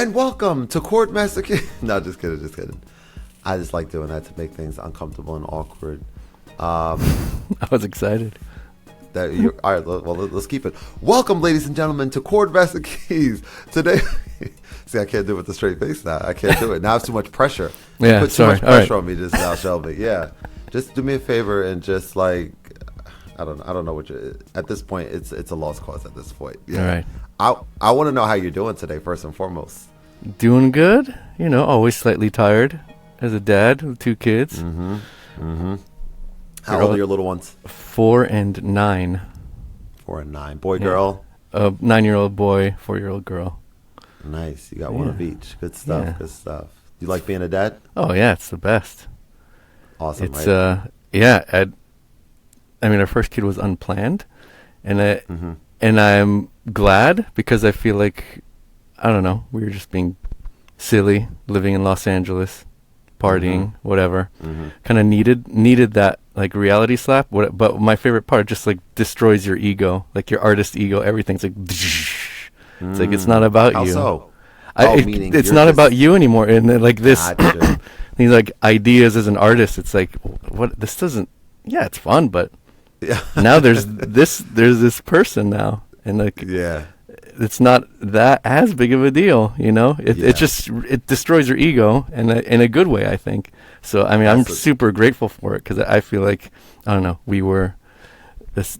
And welcome to Khordmaster. No, just kidding. I just like doing that to make things uncomfortable and awkward. I was excited. All right, well, let's keep it. Welcome, ladies and gentlemen, to Khordmaster Keys. Today, see, I can't do it with a straight face now. I can't do it. Now it's too much pressure. Yeah, put sorry. too much pressure on me just now, Shelby. Yeah. Just do me a favor and just like, I don't know what you at this point, it's a lost cause at this point. Yeah. All right. I want to know how you're doing today, first and foremost. Doing good. You know, always slightly tired as a dad with 2 kids. How old are your little ones? 4 and 9. 4 and 9. Boy, girl? 9-year-old boy, 4-year-old girl. Nice. You got one of each. Good stuff. Yeah. Good stuff. You like being a dad? Oh, yeah. It's the best. Awesome, It's, right? I mean, our first kid was unplanned. And I'm glad because I feel like, I don't know, we were just being silly, living in Los Angeles, partying, whatever. Kind of needed that like reality slap. But my favorite part just like destroys your ego, like your artist ego. Everything's like, it's like it's not about How you. so? It's not about you anymore. And then, like this, Gotcha. these like ideas as an artist. It's like what this doesn't. Yeah, it's fun, but now there's this person now, and like it's not that as big of a deal, you know. It destroys your ego in a good way, I think. So I mean, I'm super grateful for it because I feel like I don't know. We were this.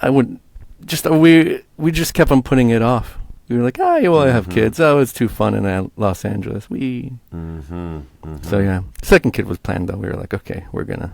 I would just we just kept on putting it off. We were like, I have kids. Oh, it's too fun in Los Angeles. So yeah, second kid was planned though. We were like, okay, we're gonna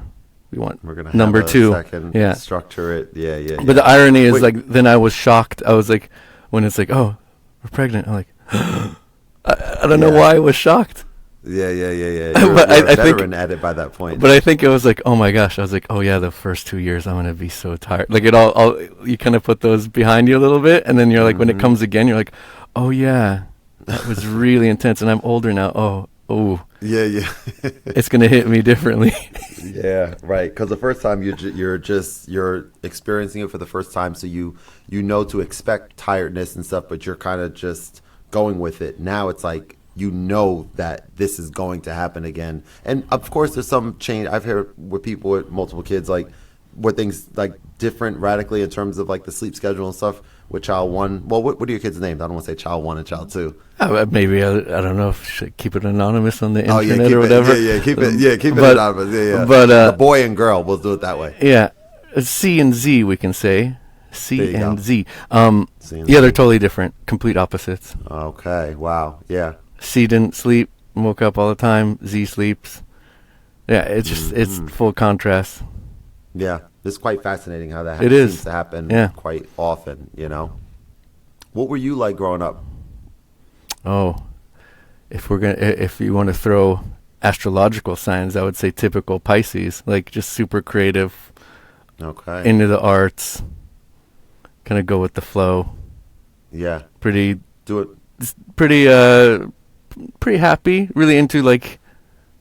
number have a 2. Second, structure it. Yeah. But the irony is, like, then I was shocked. I was like, when it's like, oh, we're pregnant. I'm like, I don't know why I was shocked. Yeah. You're But a I veteran at it by that point. But I think it was like, oh my gosh. I was like, oh yeah, the first 2 years I'm gonna be so tired. Like it all you kind of put those behind you a little bit, and then you're like, when it comes again, you're like, oh yeah, that was really intense, and I'm older now. Oh. Yeah. It's gonna hit me differently. Yeah, right. Because the first time you're experiencing it for the first time, so you know to expect tiredness and stuff, but you're kind of just going with it. Now it's like you know that this is going to happen again, and of course there's some change. I've heard with people with multiple kids, like where things like different radically in terms of like the sleep schedule and stuff. With child 1, well, what are your kids' names? I don't want to say child 1 and child 2. Maybe I don't know if should keep it anonymous on the internet or whatever. Keep it anonymous. Yeah. But the boy and girl, we'll do it that way. Yeah, C and Z we can say. C and Z. Z. They're totally different, complete opposites. Okay, wow, yeah. C didn't sleep, woke up all the time. Z sleeps. Yeah, it's just it's full contrast. Yeah. It's quite fascinating how that seems to happen quite often, you know. What were you like growing up? Oh, if you want to throw astrological signs, I would say typical Pisces, like just super creative. Okay. Into the arts, kind of go with the flow. Yeah. Pretty happy, really into like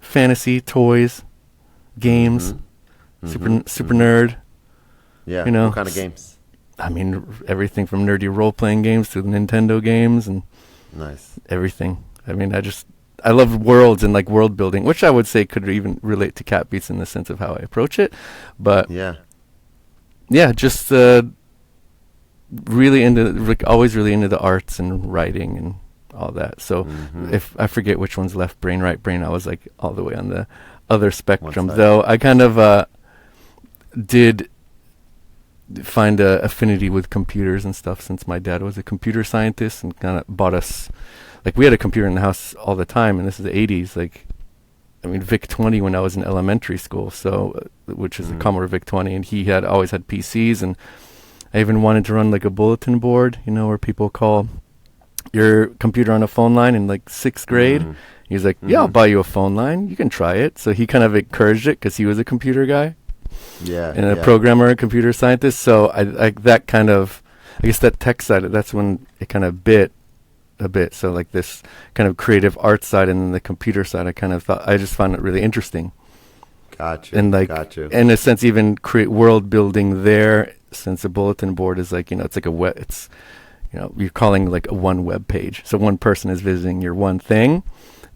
fantasy, toys, games. Super nerd. Yeah. You know, what kind of games? I mean, everything from nerdy role-playing games to Nintendo games and everything. I mean, I love worlds and like world building, which I would say could even relate to Catbeats in the sense of how I approach it. But just really into like always really into the arts and writing and all that. So if I forget which one's left brain, right brain, I was like all the way on the other spectrum. Though I kind of did find a affinity with computers and stuff since my dad was a computer scientist and kind of bought us, like we had a computer in the house all the time, and this is the 80s, like I mean VIC-20 when I was in elementary school, so which is a Commodore VIC-20, and he had always had PCs, and I even wanted to run like a bulletin board, you know, where people call your computer on a phone line in like 6th grade. He was like, yeah, I'll buy you a phone line. You can try it. So he kind of encouraged it because he was a computer guy. Yeah. And a programmer, a computer scientist. So I that kind of, I guess that tech side, that's when it kind of bit a bit. So like this kind of creative art side and then the computer side, I just found it really interesting. Gotcha. And like, in a sense, even create world building there, since a bulletin board is like, you know, it's like it's you're calling like a one web page. So one person is visiting your one thing,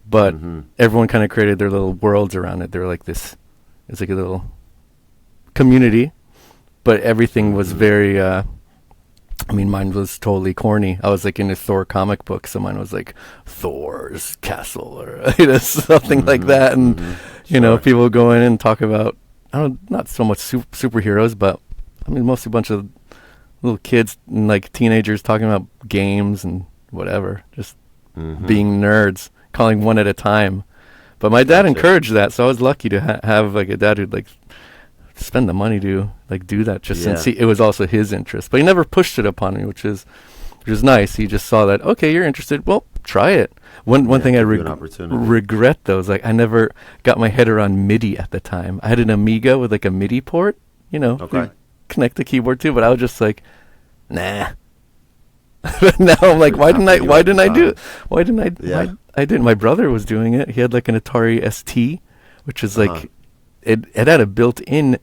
but everyone kind of created their little worlds around it. They're like this, it's like a little community, but everything was very, mine was totally corny. I was like into Thor comic books, so mine was like Thor's castle or something like that. And, people go in and talk about, not so much superheroes, but mostly a bunch of little kids and like teenagers talking about games and whatever, just being nerds, calling one at a time. But my dad encouraged that, so I was lucky to have like a dad who'd like spend the money to like do that, just since it was also his interest. But he never pushed it upon me, which is nice. He just saw that, okay, you're interested, well, try it. One thing I regret though is like I never got my head around MIDI at the time. I had an Amiga with like a MIDI port, connect the keyboard to, but I was just like, nah. Now I'm like, why didn't I do it? Why didn't my brother was doing it. He had like an Atari ST, which is like it had a built-in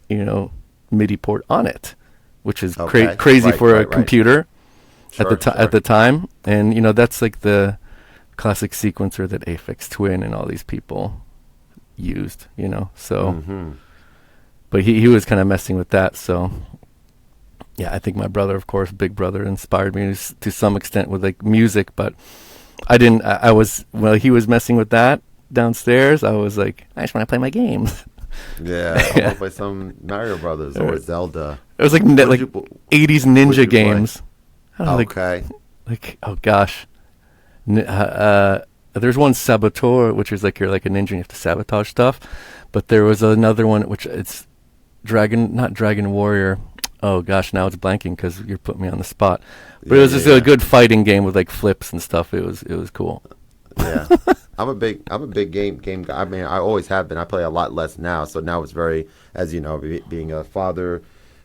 MIDI port on it, which is crazy for a computer at the time. And that's like the classic sequencer that Aphex Twin and all these people used, so but he was kind of messing with that. So yeah, I think my brother, of course, big brother, inspired me to some extent with like music, but I was he was messing with that downstairs. I was like, I just want to play my games. Yeah, I want to play some Mario Brothers or Zelda. It was like 80s ninja games. Okay. Like oh gosh, there's one Saboteur, which is like you're like a ninja and you have to sabotage stuff. But there was another one which it's not Dragon Warrior. Oh gosh, now it's blanking because you're putting me on the spot. But it was just a good fighting game with like flips and stuff. It was cool. Yeah, I'm a big game guy. I mean, I always have been. I play a lot less now, so now it's very, as you know, being a father,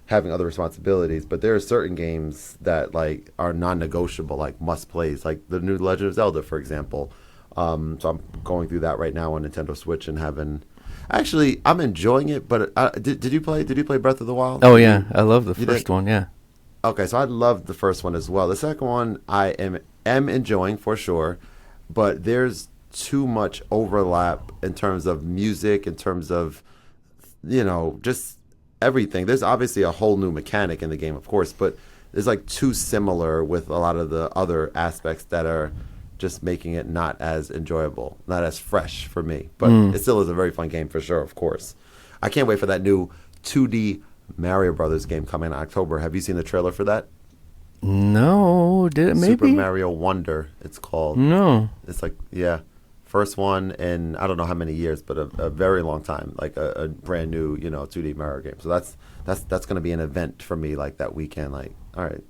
having other responsibilities. But there are certain games that like are non-negotiable, like must plays, like the new Legend of Zelda, for example. So I'm going through that right now on Nintendo Switch and having. Actually, I'm enjoying it. But did you play Breath of the Wild? Oh yeah, I love the first one. Yeah. Okay, so I loved the first one as well. The second one I am enjoying for sure. But there's too much overlap in terms of music, in terms of, just everything. There's obviously a whole new mechanic in the game, of course, but there's like too similar with a lot of the other aspects that are just making it not as enjoyable, not as fresh for me. But it still is a very fun game for sure, of course. I can't wait for that new 2D Mario Brothers game coming in October. Have you seen the trailer for that? No, did it maybe? Super Mario Wonder, it's called. No. It's like, first one in I don't know how many years, but a very long time, like a brand new, 2D Mario game. So that's going to be an event for me, like that weekend. Like, all right,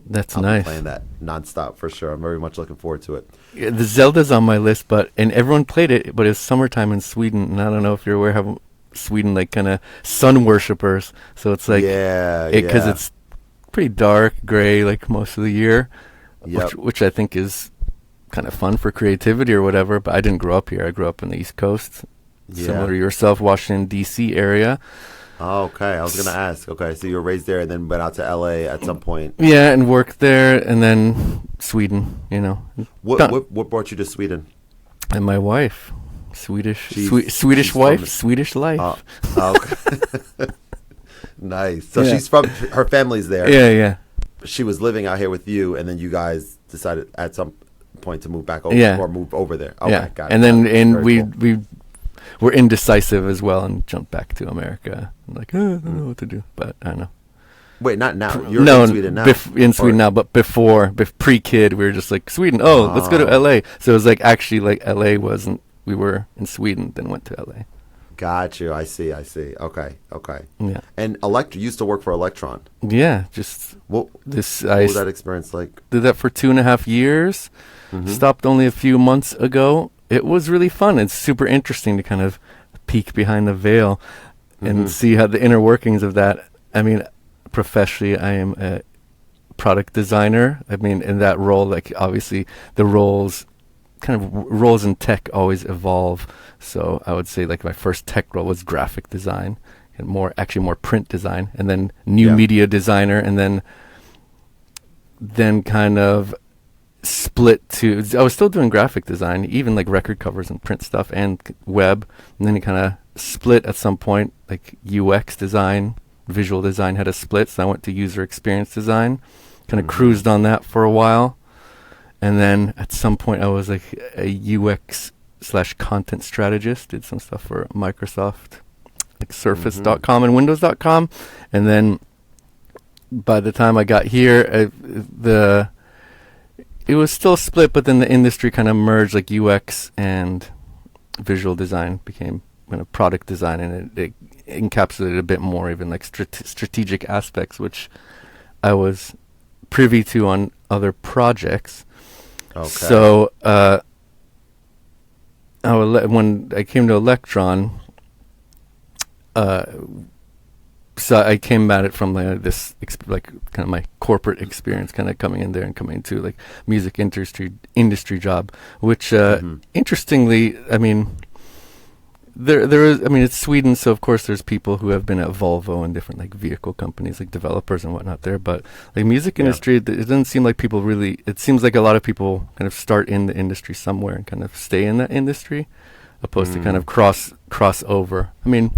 That's I'll nice. be playing that nonstop for sure. I'm very much looking forward to it. Yeah, the Zelda's on my list, and everyone played it, but it's summertime in Sweden, and I don't know if you're aware how Sweden like kind of sun worshippers. So it's like because it's pretty dark, gray, like most of the year, which I think is kind of fun for creativity or whatever. But I didn't grow up here. I grew up in the East Coast, similar to yourself, Washington D.C. area. Oh, okay, I was gonna ask. Okay, so you were raised there and then went out to L.A. at some point. Yeah, and worked there, and then Sweden. What brought you to Sweden? And my wife, Swedish wife, Swedish life. Okay. Nice. So she's from, her family's there. Yeah. She was living out here with you, and then you guys decided at some point to move back over or move over there. Okay, got it. And then we were indecisive as well and jumped back to America. I'm like, I don't know what to do, but I don't know. Wait, not now. You're in Sweden now. In Sweden now, but before pre-kid, we were just like, Sweden, let's go to LA. So it was like actually like LA wasn't, we were in Sweden, then went to LA. Got you. I see. Okay. Yeah. And used to work for Electron. Yeah, just what was that experience like? Did that for 2.5 years. Stopped only a few months ago. It was really fun. It's super interesting to kind of peek behind the veil and see how the inner workings of that. I mean, professionally, I am a product designer. I mean, in that role, like obviously the roles in tech always evolve. So I would say like my first tech role was graphic design and more print design, and then new media designer, and then then kind of split to, I was still doing graphic design, even like record covers and print stuff and web, and then it kind of split at some point, like UX design, visual design had a split, so I went to user experience design, kind of cruised on that for a while, and then at some point I was like a UX / content strategist, did some stuff for Microsoft, like Surface.com and Windows.com, and then by the time I got here, it was still split, but then the industry kind of merged, like UX and visual design became kind of product design, and it encapsulated a bit more, even like strategic aspects, which I was privy to on other projects. Okay. So when I came to Electron, so I came at it from this like kind of my corporate experience, kind of coming in there and coming into like music industry job, which interestingly, I mean, there is, I mean, it's Sweden, so of course there's people who have been at Volvo and different like vehicle companies, like developers and whatnot there, but like music industry, it doesn't seem like people really, it seems like a lot of people kind of start in the industry somewhere and kind of stay in that industry, opposed to kind of cross over. I mean,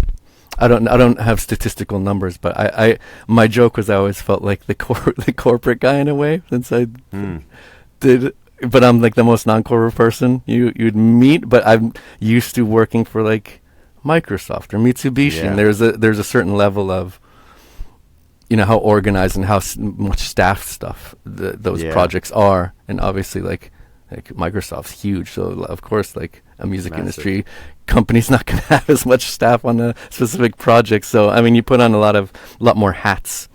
I don't have statistical numbers, but I my joke was I always felt like the corporate guy in a way, since I did, but I'm like the most non-corporate person you'd meet, but I'm used to working for like Microsoft or Mitsubishi, and there's a certain level of, you know, how organized and how much staff stuff those projects are, and obviously like Microsoft's huge, so of course like a music industry company's not going to have as much staff on a specific project. So I mean, you put on a lot more hats.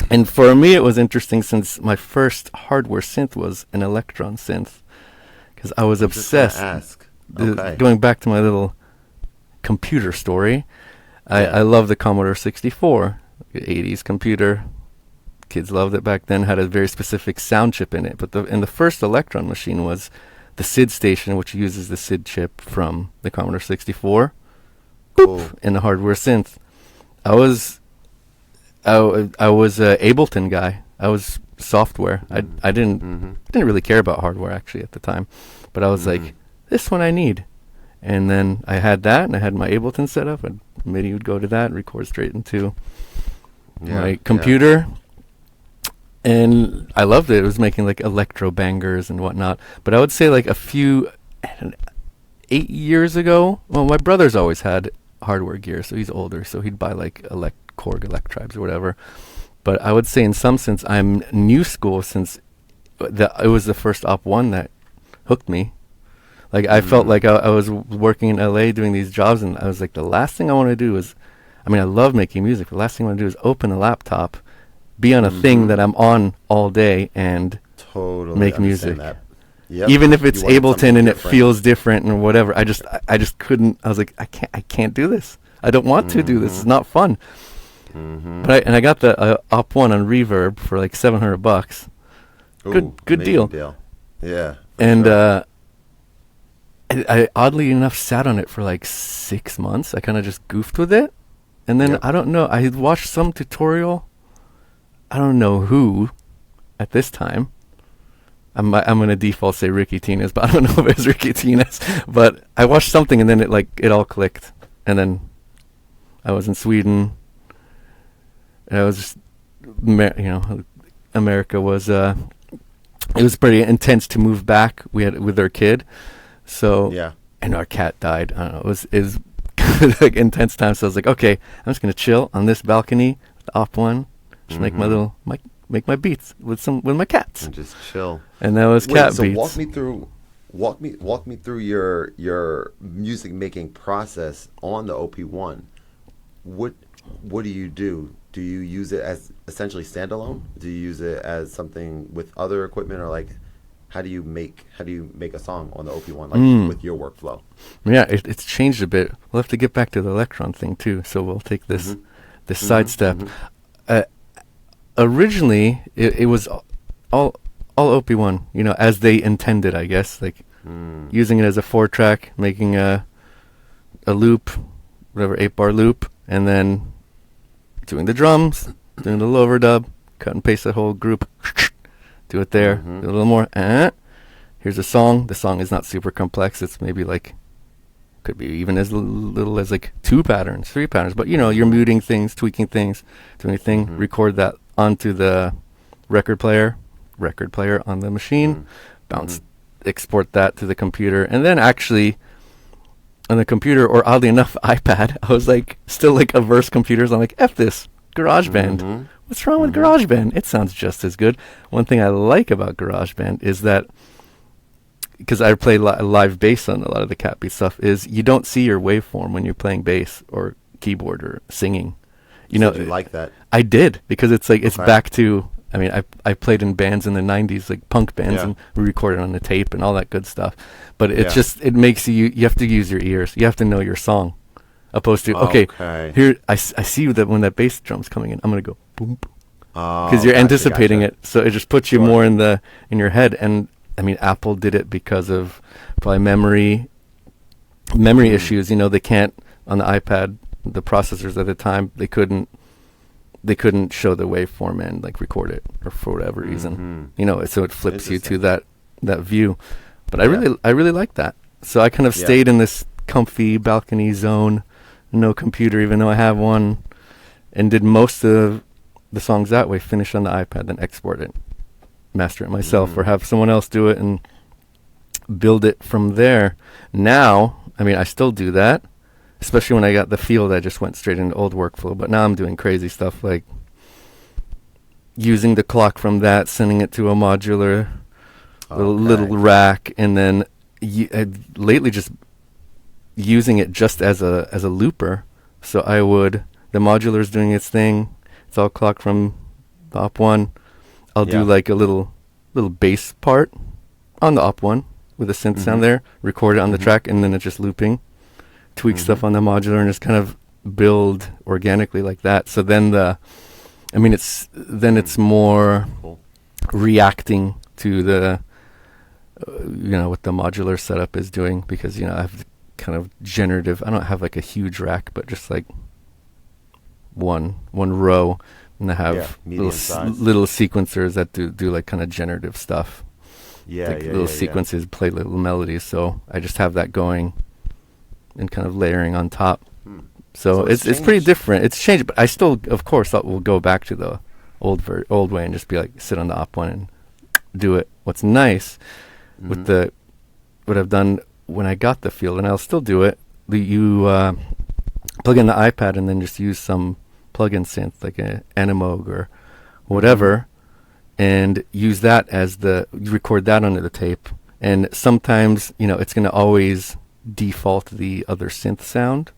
And for me, it was interesting since my first hardware synth was an Electron synth, because I was obsessed. Going back to my little computer story, I love the Commodore 64, 80s computer. Kids loved it back then. Had a very specific sound chip in it. But the first Electron machine was the SID station, which uses the SID chip from the Commodore 64. Boop, in the hardware synth. I was a Ableton guy. I was software. I didn't really care about hardware actually at the time, but I was like, this one I need. And then I had that, and I had my Ableton set up, and MIDI would go to that and record straight into my computer. And I loved it. It was making like electro bangers and whatnot. But I would say like 8 years ago, well, my brother's always had hardware gear, so he's older, so he'd buy like Korg Electribes or whatever. But I would say in some sense I'm new school, since it was the first Op 1 that hooked me. Like I felt like I was working in LA doing these jobs, and I was like, the last thing I want to do is, I mean, I love making music. The last thing I want to do is open a laptop, be on a thing that I'm on all day, and make music. Yep. Even if it's Ableton and it feels different and whatever, I just couldn't. I was like, I can't do this. I don't want to do this. It's not fun. But I got the Op 1 on Reverb for like $700. Good deal. Yeah. And I oddly enough sat on it for like 6 months. I kind of just goofed with it, and then I don't know. I had watched some tutorial. I don't know who at this time. I'm gonna default say Ricky Tinez, but I don't know if it was Ricky Tinez. But I watched something, and then it all clicked, and then I was in Sweden, and I was just, America was it was pretty intense to move back. We had with our kid, so and our cat died. I don't know. It was like intense time. So I was like, okay, I'm just gonna chill on this balcony, the Op 1. Just make make my beats with my cats and just chill. And that was Catbeats. So walk me through your music making process on the OP1. What do you do? Do you use it as essentially standalone? Do you use it as something with other equipment, or like how do you make a song on the OP1 like with your workflow? Yeah, it's changed a bit. We'll have to get back to the Electron thing too. So we'll take this sidestep. Originally, it was all OP1, as they intended, I guess, like using it as a 4-track, making a loop, whatever, 8-bar loop, and then doing the drums, doing the low overdub, cut and paste the whole group, do it there, do a little more. Here's a song. The song is not super complex. It's maybe like, could be even as little as like 2 patterns, 3 patterns. But, you know, you're muting things, tweaking things, doing anything. Record that onto the record player on the machine, export that to the computer. And then actually on the computer, or oddly enough, iPad, I was like, still like averse computers. I'm like, F this, GarageBand. What's wrong with GarageBand? It sounds just as good. One thing I like about GarageBand is that, because I play live bass on a lot of the Catbeats stuff, is you don't see your waveform when you're playing bass or keyboard or singing. You know, you like that? I did, because it's like, it's back to, I mean, I played in bands in the 90s, like punk bands, and we recorded on the tape and all that good stuff. But it just, it makes you have to use your ears. You have to know your song. Opposed to, okay, here, I see that when that bass drum's coming in, I'm going to go boom, because you're anticipating it. So it just puts you more in your head. And I mean, Apple did it because of probably memory issues. You know, they can't, on the iPad, the processors at the time, they couldn't show the waveform and like record it, or for whatever reason, you know, so it flips you to that view. But I really like that. So I kind of stayed in this comfy balcony zone, no computer, even though I have one, and did most of the songs that way, finish on the iPad, then export it, master it myself, or have someone else do it and build it from there. Now, I mean, I still do that, especially when I got the field, I just went straight into old workflow. But now I'm doing crazy stuff like using the clock from that, sending it to a modular little rack, and then lately just using it just as a looper. So the modular's doing its thing. It's all clocked from the op one. I'll do like a little bass part on the op one with a synth sound there, record it on the track, and then it's just looping. Tweak stuff on the modular and just kind of build organically like that. So then it's more reacting to the what the modular setup is doing, because I have kind of generative. I don't have like a huge rack, but just like one row, and I have little sequencers that do like kind of generative stuff. Little sequences, play little melodies. So I just have that going and kind of layering on top. So it's pretty different. It's changed, but I still, of course, will go back to the old way and just be like, sit on the op one and do it. What's nice with what I've done when I got the field, and I'll still do it, you plug in the iPad and then just use some plug-in synth like an Animoog or whatever, and use that as you record that onto the tape. And sometimes, it's going to always default the other synth sound.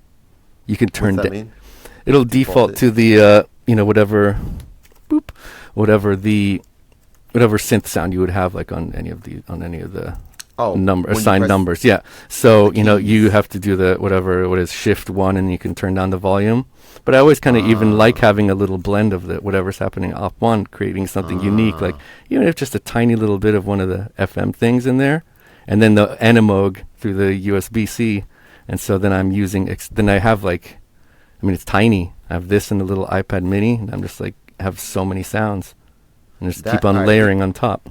You can turn down. It'll default to the whatever synth sound you would have like on any of the assigned numbers. Yeah. So you have to do what is shift 1, and you can turn down the volume. But I always kind of even like having a little blend of whatever's happening op 1, creating something unique, like if just a tiny little bit of one of the FM things in there, and then the Animoog through the USB-C. And so then I'm using, then I have it's tiny. I have this and a little iPad mini, and I'm just like, have so many sounds, and just keep on layering on top.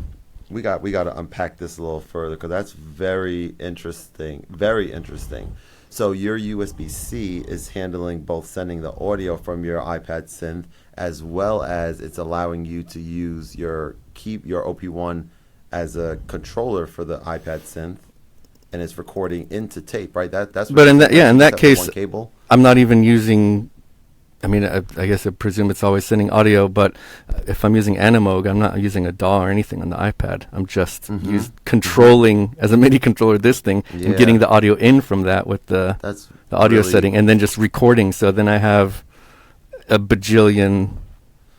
We got to unpack this a little further, because that's very interesting. Very interesting. So your USB-C is handling both sending the audio from your iPad synth, as well as it's allowing you to use your OP1 as a controller for the iPad synth, and it's recording into tape, right? That's. But in that case, I'm not even using. I mean, I guess I presume it's always sending audio, but if I'm using Animoog, I'm not using a DAW or anything on the iPad. I'm just controlling as a MIDI controller this thing and getting the audio in from that with the audio setting, and then just recording. So then I have a bajillion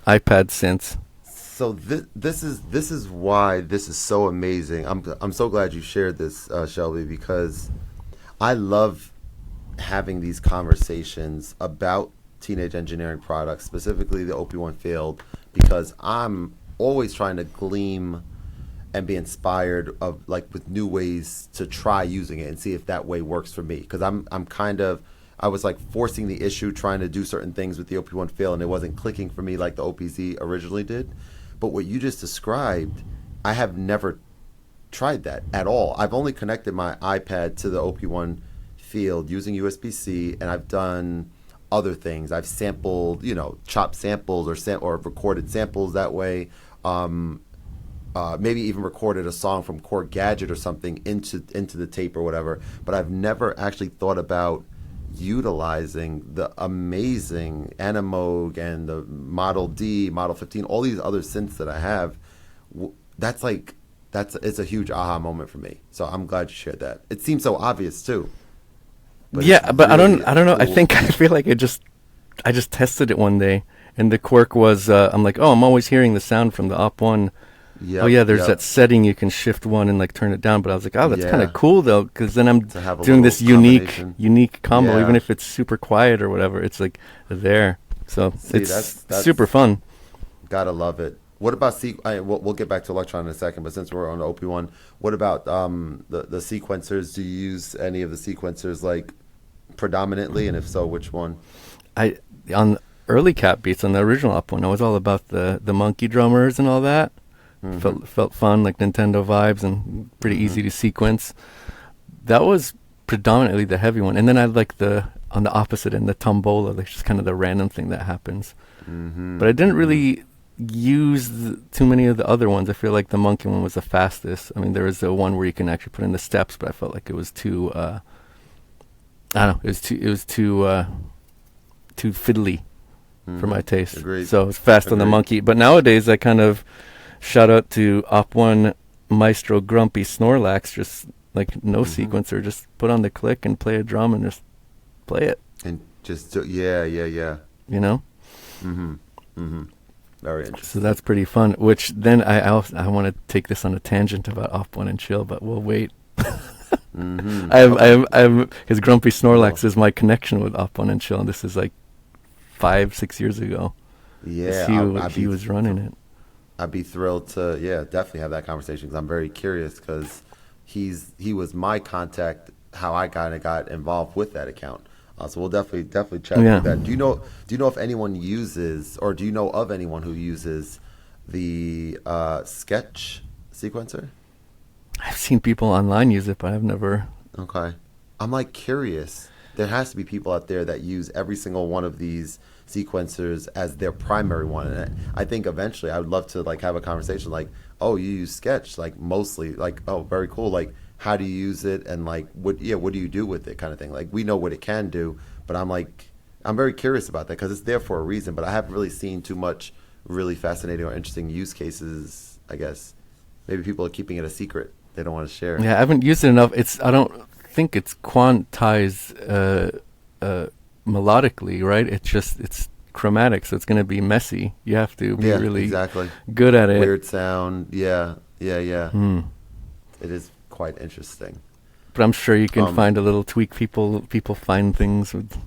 iPad synths. So this is why this is so amazing. I'm so glad you shared this, Shelby, because I love having these conversations about teenage engineering products, specifically the OP1 field, because I'm always trying to glean and be inspired with new ways to try using it and see if that way works for me. Because I was like forcing the issue, trying to do certain things with the OP1 field, and it wasn't clicking for me like the OPZ originally did. But what you just described I have never tried that at all. I've only connected my iPad to the OP1 field using USB-C, and I've done other things. I've sampled, chopped samples or recorded samples that way. Maybe even recorded a song from Chord Gadget or something into the tape or whatever. But I've never actually thought about utilizing the amazing Animoog and the Model D, Model 15, all these other synths that I have. It's a huge aha moment for me. So I'm glad you shared that. It seems so obvious too. But I don't know. Cool. I feel like I just tested it one day, and the quirk was I'm like, I'm always hearing the sound from the Op1. Yep, there's that setting you can shift one and like turn it down. But I was like, that's kind of cool though, because then I'm doing this unique combo, even if it's super quiet or whatever. It's like there, so it's super fun. Gotta love it. What about we'll get back to Electron in a second, but since we're on OP1, what about the sequencers? Do you use any of the sequencers like predominantly, and if so, which one? On early Catbeats, on the original Op1, I was all about the monkey drummers and all that. Felt fun, like Nintendo vibes, and pretty easy to sequence. That was predominantly the heavy one, and then I like on the opposite end, the tombola, like just kind of the random thing that happens. But I didn't really use too many of the other ones. I feel like the monkey one was the fastest. I mean, there was the one where you can actually put in the steps, but I felt like it was too I don't know, it was too fiddly for my taste. Agreed. So it's fast on the monkey. But nowadays I kind of shout out to Op1 Maestro Grumpy Snorlax, just like no sequencer, just put on the click and play a drum and just play it. And just yeah. You know? Very interesting. So that's pretty fun. Which then I want to take this on a tangent about Op1 and Chill, but we'll wait. Because Grumpy Snorlax is my connection with Op1 and Chill, and this is like 5-6 years ago. Yeah, he was running it. I'd be thrilled to definitely have that conversation, because I'm very curious, because he was my contact how I kind of got involved with that account. So we'll definitely chat about that. Do you know if anyone uses, or do you know of anyone who uses the Sketch sequencer? I've seen people online use it, but I've never. Okay, I'm like curious. There has to be people out there that use every single one of these sequencers as their primary one, and I think eventually I would love to like have a conversation like, oh, you use Sketch like mostly, like, oh, very cool, like how do you use it, and like what do you do with it, kind of thing. Like we know what it can do, but I'm very curious about that, because it's there for a reason, but I haven't really seen too much really fascinating or interesting use cases. I guess maybe people are keeping it a secret, they don't want to share. Yeah, I haven't used it enough. I don't think it's quantized melodically, right? It's chromatic, so it's going to be messy. You have to be really good at it. Weird sound. Yeah. It is quite interesting. But I'm sure you can find a little tweak. People find things with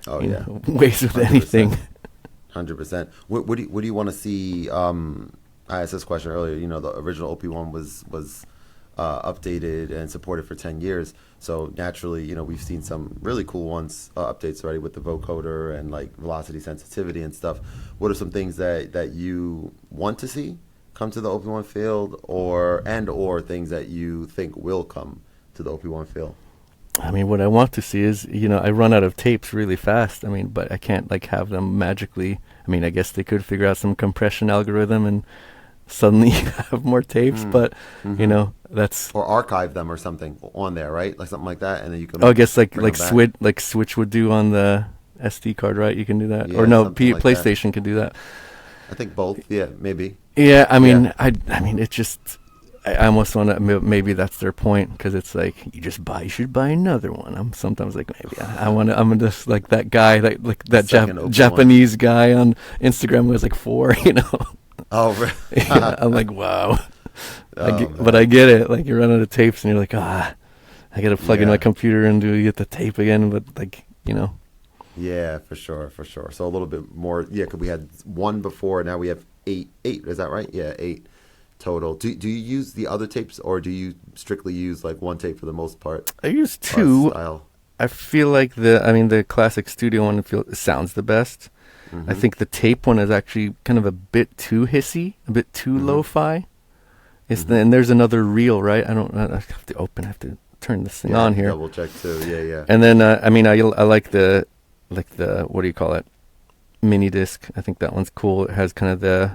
ways with 100%. Anything. 100%. What do you want to see? I asked this question earlier. The original OP1 was updated and supported for 10 years. So naturally, we've seen some really cool ones, updates already with the vocoder and like velocity sensitivity and stuff. What are some things that you want to see come to the OP1 field, or things that you think will come to the OP1 field? I mean, what I want to see is, I run out of tapes really fast. I mean, but I can't like have them magically. I mean, I guess they could figure out some compression algorithm and suddenly have more tapes, but that's, or archive them or something on there, right? Like something like that, and then you can. I guess like Switch would do on the SD card, right? You can do that, or no, PlayStation could do that. I think both. Yeah, maybe. Yeah, I mean, I mean, it just. I almost want to. Maybe that's their point, because it's like you should buy another one. I'm sometimes like, maybe I'm just like that guy, like that Japanese guy on Instagram who has like 4, Oh, really? I'm like, wow. But I get it. Like, you run out of tapes, and you're like, I got to plug in my computer and get the tape again. But like, Yeah, for sure. So a little bit more. Yeah, because we had 1 before, now we have 8. 8, is that right? Yeah, 8 total. Do you use the other tapes, or do you strictly use like 1 tape for the most part? I use 2. I feel like the classic studio one sounds the best. I think the tape one is actually kind of a bit too hissy, a bit too lo-fi. And there's another reel, right? I have to I have to turn this thing on here. Double check too. Yeah. And then I like the what do you call it? Mini disc. I think that one's cool. It has kind of the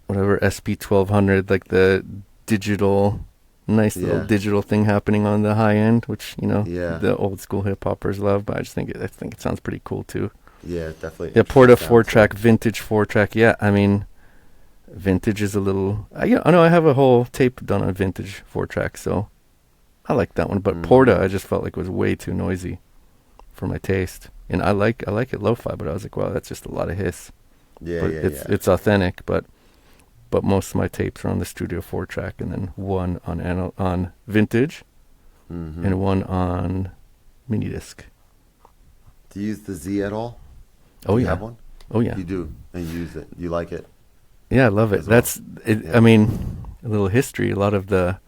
whatever SP1200, like the digital, nice little digital thing happening on the high end, which the old school hip hoppers love. But I think it sounds pretty cool too. Yeah, definitely. Yeah, Porta 4-track, vintage 4-track. Yeah, I mean, vintage is a little. I know I have a whole tape done on vintage 4-track, so I like that one. But Porta, I just felt like was way too noisy for my taste. And I like it lo-fi, but I was like, wow, that's just a lot of hiss. Yeah, but it's authentic, but most of my tapes are on the Studio 4-track, and then one on vintage, and one on mini disc. Do you use the Z at all? Oh, you yeah. have one? Oh, yeah. You do, and you use it. You like it? Yeah, I love it. That's it. Yeah. I mean, a little history. A lot of the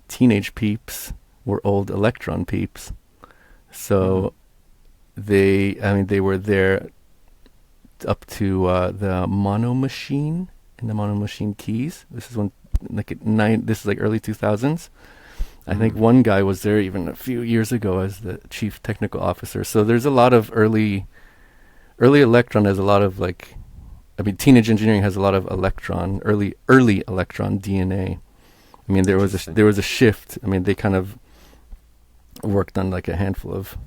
teenage peeps were old Electron peeps. So they were there up to the Mono Machine and the Mono Machine keys. This is this is like early 2000s. I think one guy was there even a few years ago as the chief technical officer. So there's a lot of early Electron has a lot of teenage engineering has a lot of Electron, early Electron DNA. I mean, there was a shift. I mean, they kind of worked on like a handful of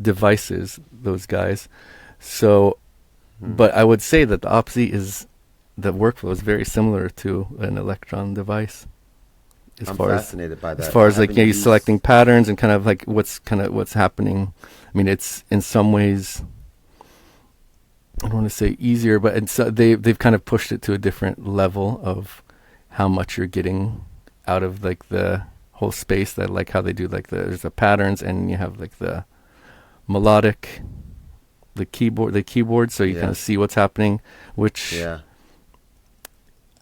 devices, those guys. So, but I would say that the the workflow is very similar to an Electron device. I'm fascinated by that. As far as you selecting patterns and kind of like what's happening. I mean, it's in some ways, I don't want to say easier, but they've kind of pushed it to a different level of how much you're getting out of like the whole space. That like how they do there's the patterns, and you have like the melodic, the keyboard, so you kind of see what's happening. Which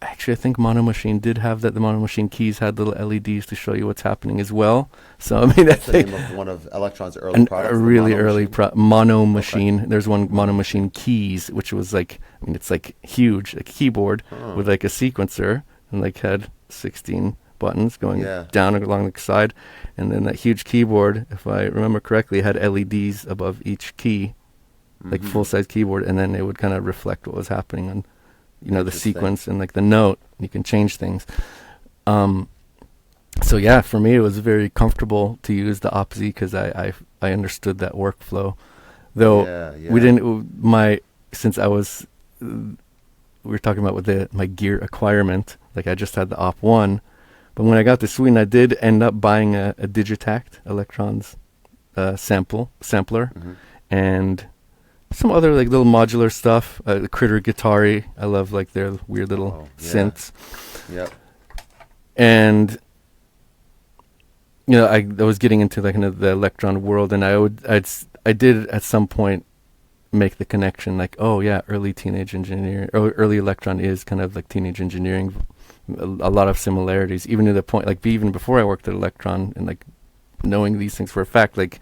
actually, I think Mono Machine did have that. The Mono Machine keys had little LEDs to show you what's happening as well. So I mean, that's the name of one of Electron's early products. A really early Mono Machine. Okay. There's one Mono Machine keys, which was it's like huge, like keyboard with like a sequencer, and like had 16 buttons going down along the side, and then that huge keyboard, if I remember correctly, had LEDs above each key, like full-size keyboard, and then it would kind of reflect what was happening on, the sequence and like the note. You can change things. So yeah, for me it was very comfortable to use the Op-Z because I understood that workflow. Though we didn't. Since I was, we were talking about with my gear acquirement. Like I just had the Op-1. But when I got to Sweden, I did end up buying a Digitech Electrons sampler, and some other like little modular stuff. The Critter Guitari, I love like their weird little synths. Yep. And I was getting into like kind of the Electron world, and I did at some point make the connection like, oh yeah, early teenage engineering or early Electron is kind of like teenage engineering. A lot of similarities, even to the point like even before I worked at Electron, and like knowing these things for a fact, like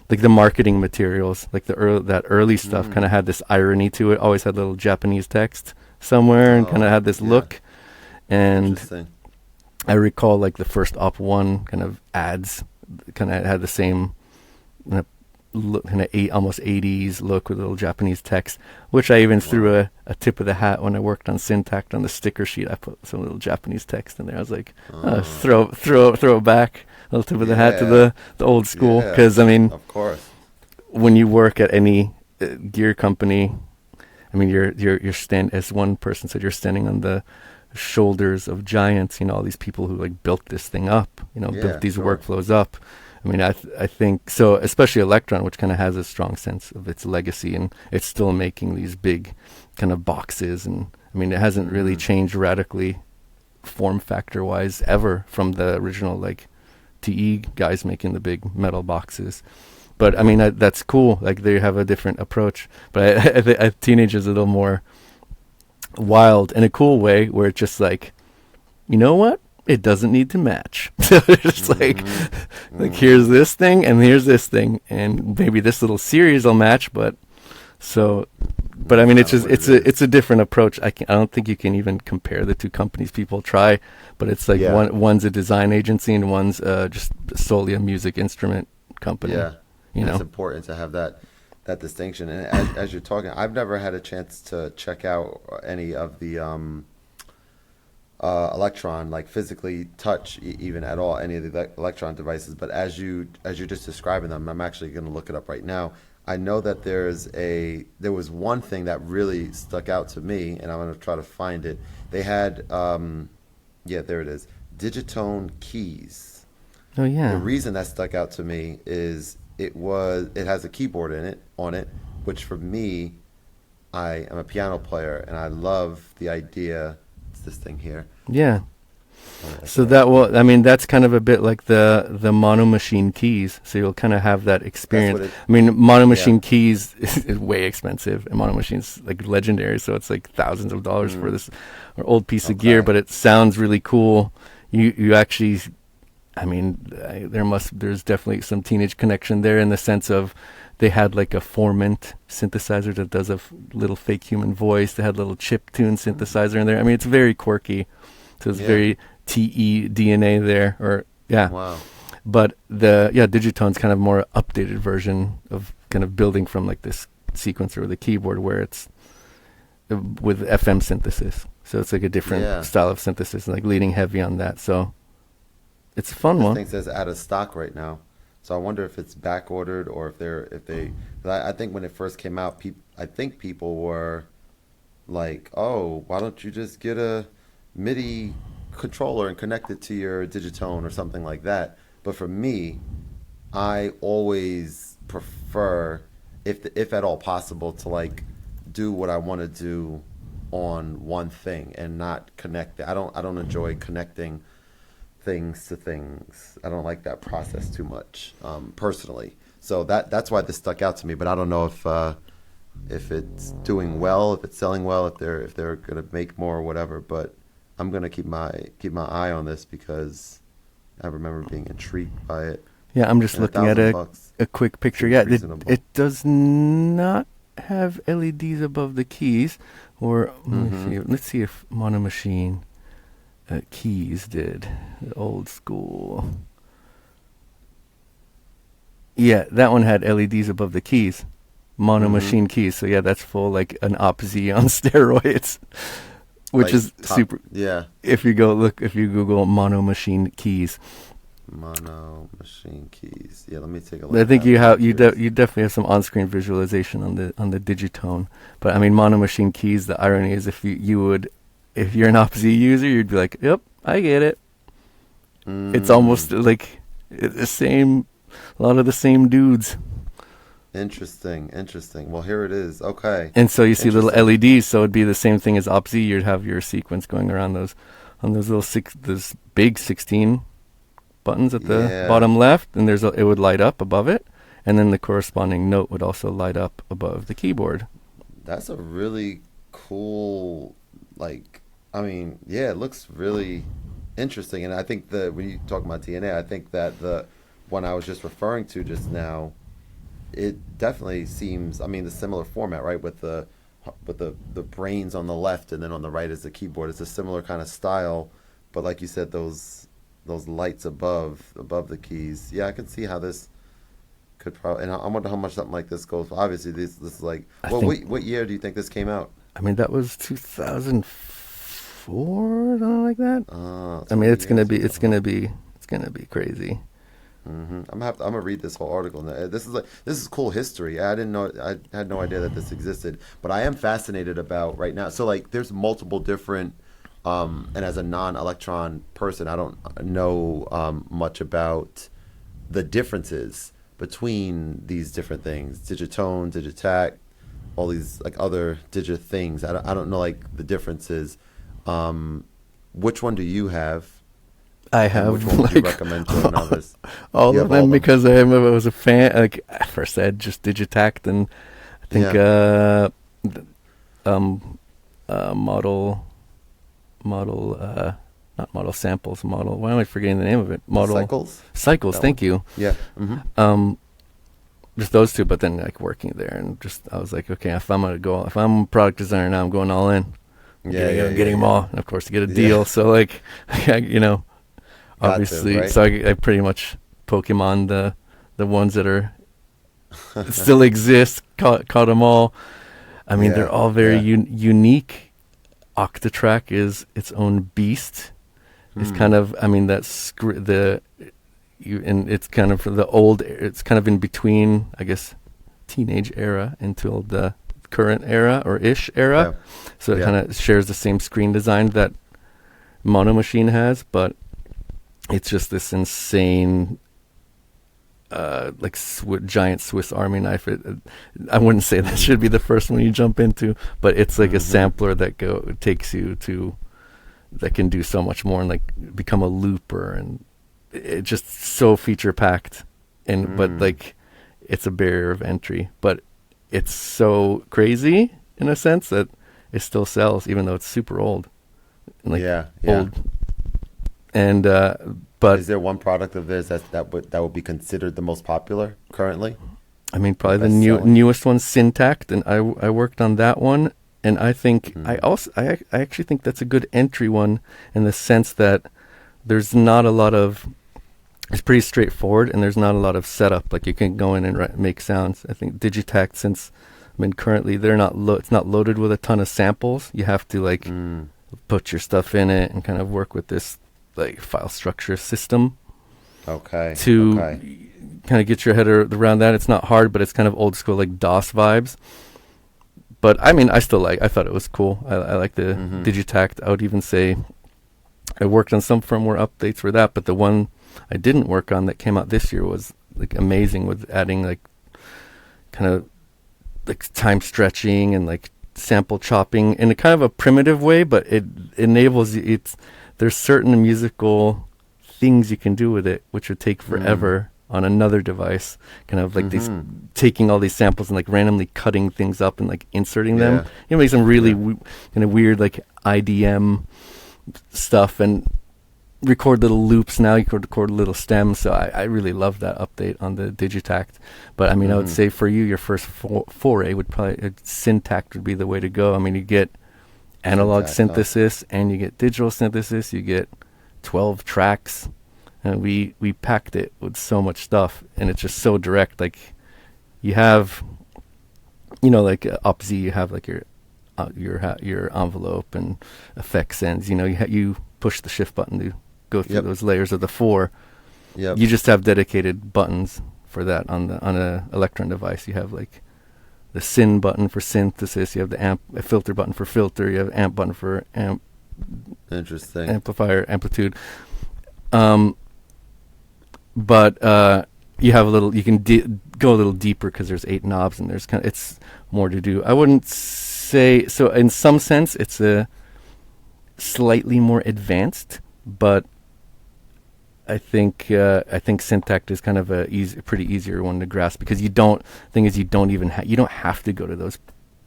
the marketing materials, like that early stuff kind of had this irony to it, always had little Japanese text somewhere, and kind of had this look. And I recall like the first Op-1 kind of ads kind of had the same look, kind of almost 80s look with a little Japanese text, which I even threw a tip of the hat when I worked on Syntact on the sticker sheet. I put some little Japanese text in there. I was like, throw it back, a little tip of the hat to the old school. Because I mean, of course, when you work at any gear company, I mean, you're as one person said, you're standing on the shoulders of giants. All these people who like built this thing up. Built these workflows up. I mean, I think so, especially Electron, which kind of has a strong sense of its legacy, and it's still making these big kind of boxes. And I mean, it hasn't really changed radically form factor wise ever from the original like TE guys making the big metal boxes. But I mean, that's cool. Like they have a different approach. But I Teenage is a little more wild in a cool way, where it's just like, you know what? It doesn't need to match. So it's like here's this thing and here's this thing, and maybe this little series will match, but so But I mean, it's Kinda just what it is. it's a different approach. I don't think you can even compare the two companies. People try, but it's like Yeah. one's a design agency and one's just solely a music instrument company. Yeah, You and it's know. important to have that distinction. And as you're talking, I've never had a chance to check out any of the electron, like physically touch even at all any of the electron devices. But as you're just describing them, I'm actually going to look it up right now. I know that there was one thing that really stuck out to me, and I'm going to try to find it. They had yeah, there it is, Digitone keys. Oh The yeah. reason that stuck out to me is it has a keyboard in it on it, which for me, I am a piano player and I love the idea. It's this thing here. Yeah. I So can't read it. I mean, that's kind of a bit like the mono machine keys. So you'll kind of have that That's experience. what it. I mean, mono Yeah. machine keys is way expensive, and mono machine's like legendary. So it's like thousands of dollars for Mm, this or old piece of gear, okay. but it sounds really cool. You actually, I mean, there's definitely some teenage connection there in the sense of they had like a Formant synthesizer that does a little fake human voice. They had a little chip tune synthesizer in there. I mean, it's very quirky. So it's Yeah. very TE DNA there, or yeah. Wow. But Digitone's kind of more updated version of kind of building from like this sequencer with a keyboard where it's with FM synthesis. So it's like a different Yeah. style of synthesis, like leading heavy on that. So it's a fun This one. thing says out of stock right now. So I wonder if it's back ordered or if they. 'Cause I think when it first came out, I think people were like, "Oh, why don't you just get a MIDI controller and connect it to your Digitone or something like that?" But for me, I always prefer, if at all possible, to like do what I want to do on one thing and not connect. I don't enjoy connecting things to things. I don't like that process too much, personally. So that's why this stuck out to me. But I don't know if it's doing well, if it's selling well, if they're gonna make more or whatever. But I'm gonna keep my eye on this because I remember being intrigued by it. Yeah, I'm just And looking at $1,000 a quick picture. seems Yeah, reasonable. it does not have LEDs above the keys. Or Mm-hmm. let's see if Mono Machine keys did the old school. Yeah, that one had LEDs above the keys. Mono Mm-hmm. Machine keys. So yeah, that's full like an OpZ on steroids, which Like is top, super. yeah, If you Google Mono Machine keys, mono machine keys. Yeah, let me take a look I at think that. you I'm you curious. definitely have some on-screen visualization on the Digitone. But I mean, Mono Machine keys. The irony is, if you're an OpZ user, you'd be like, "Yep, I get it." It's almost Mm, like the same, a lot of the same dudes. interesting. Well, here it is. Okay, And so you see little interesting. LEDs, so it'd be the same thing as OpZ. You'd have your sequence going around on those those big 16 buttons at the Yeah, bottom left, and it would light up above it, and then the corresponding note would also light up above the keyboard. that's a really cool. Like, I mean, yeah, it looks really interesting. And I think that when you talk about DNA, I think that the one I was just referring to just now, it definitely seems. I mean, the similar format, right? With the brains on the left and then on the right is the keyboard. It's a similar kind of style, but like you said, those lights above the keys. Yeah, I can see how this could probably. And I wonder how much something like this goes for. Obviously, this is like. I Well, think, what year do you think this came out? I mean, that was 2004, something like that. I So mean, yeah, 2000. it's gonna be crazy. I'm gonna read this whole article. Now. This is cool history. I didn't know. I had no idea that this existed. But I am fascinated about right now. So like, there's multiple different. And as a non-electron person, I don't know much about the differences between these different things: digitone, digitech, all these like other digit things. I don't know like the differences. Um, which one do you have, I and which have one would you like recommend to a novice? all You of have all them of them. because I was a fan. Like at first, I had just Digitact, and I think Yeah. th- um model model not model samples model. Why am I forgetting the name of it? Model Cycles. cycles. That one. Thank you. Yeah. Mm-hmm. Um, just those two. But then like working there, and just I was like, okay, if I'm a product designer now, I'm going all in. Getting them all, and of course to get a deal. So like, obviously, right? So I pretty much Pokemon the ones that are still exist. Caught them all. I mean, they're all very unique. Octatrack is its own beast. It's kind of, I mean, that's and it's kind of the old. It's kind of in between, I guess, teenage era until the current era or ish era. So it kind of shares the same screen design that Mono Machine has, but it's just this insane, giant Swiss Army knife. I wouldn't say that should be the first one you jump into, but it's like a sampler that takes you to, that can do so much more and like become a looper, and it's just so feature packed. And but like it's a barrier of entry, but it's so crazy in a sense that it still sells, even though it's super old. Like old. And but is there one product of theirs that would be considered the most popular currently? I mean, probably the newest one, Syntact, and I worked on that one, and I think I actually think that's a good entry one in the sense that there's not a lot of. It's pretty straightforward, and there's not a lot of setup. Like you can go in and make sounds. I think Digitech, since currently they're not it's not loaded with a ton of samples. You have to like put your stuff in it and kind of work with this like file structure system. To kind of get your head around that. It's not hard, but it's kind of old school like DOS vibes. But I mean, I thought it was cool. I like the Digitact. I would even say I worked on some firmware updates for that, but the one I didn't work on that came out this year was like amazing with adding like kind of like time stretching and like sample chopping in a kind of a primitive way, but it enables you. There's certain musical things you can do with it which would take forever on another device, kind of like these taking all these samples and like randomly cutting things up and like inserting them. Make some really kind of weird like IDM stuff and record little loops. Now you could record little stems. So I really love that update on the Digitact. But I mean, I would say for you, your first foray would probably Syntact would be the way to go. I mean, you get analog synthesis and you get digital synthesis. You get 12 tracks, and we packed it with so much stuff, and it's just so direct. Like you have, like OpZ, you have like your envelope and effects ends. You push the shift button to go through those layers of the 4. You just have dedicated buttons for that on a Electron device. You have like the syn button for synthesis. You have the a filter button for filter. You have amp button for amp. Interesting. Amplifier amplitude. But you have a little. You can go a little deeper because there's 8 knobs and there's it's more to do. I wouldn't say so. In some sense, it's a slightly more advanced, but I think Syntact is kind of a pretty easier one to grasp because you don't have to go to those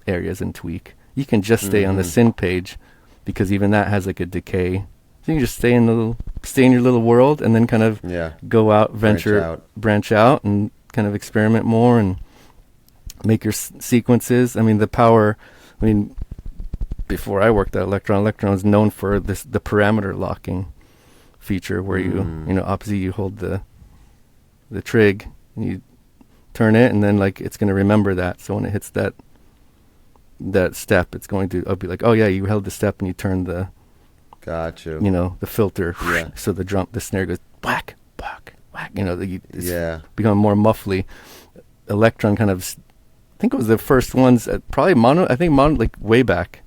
areas and tweak. You can just stay on the syn page because even that has like a decay. So you can just stay in your little world and then kind of go out, branch out and kind of experiment more and make your sequences. I mean, before I worked at Electron was known for the parameter locking feature where OpZ, you hold the trig and you turn it, and then like it's going to remember that. So when it hits that step, I'll be like, oh yeah, you held the step and you turned the got you. The filter. So the snare goes whack, whack, whack. It's become more muffly. Electron kind of, I think it was the first ones at probably Mono. I think Mono like way back.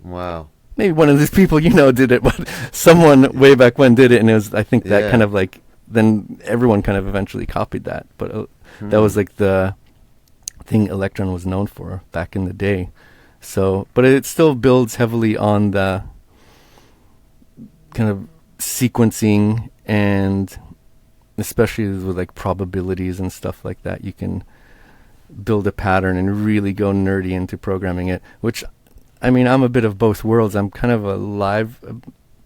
Wow. Maybe one of these people did it, but someone way back when did it, and it was, I think that kind of like, then everyone kind of eventually copied that. But that was like the thing Electron was known for back in the day. So, but it still builds heavily on the kind of sequencing, and especially with like probabilities and stuff like that, you can build a pattern and really go nerdy into programming it, which, I mean, I'm a bit of both worlds. I'm kind of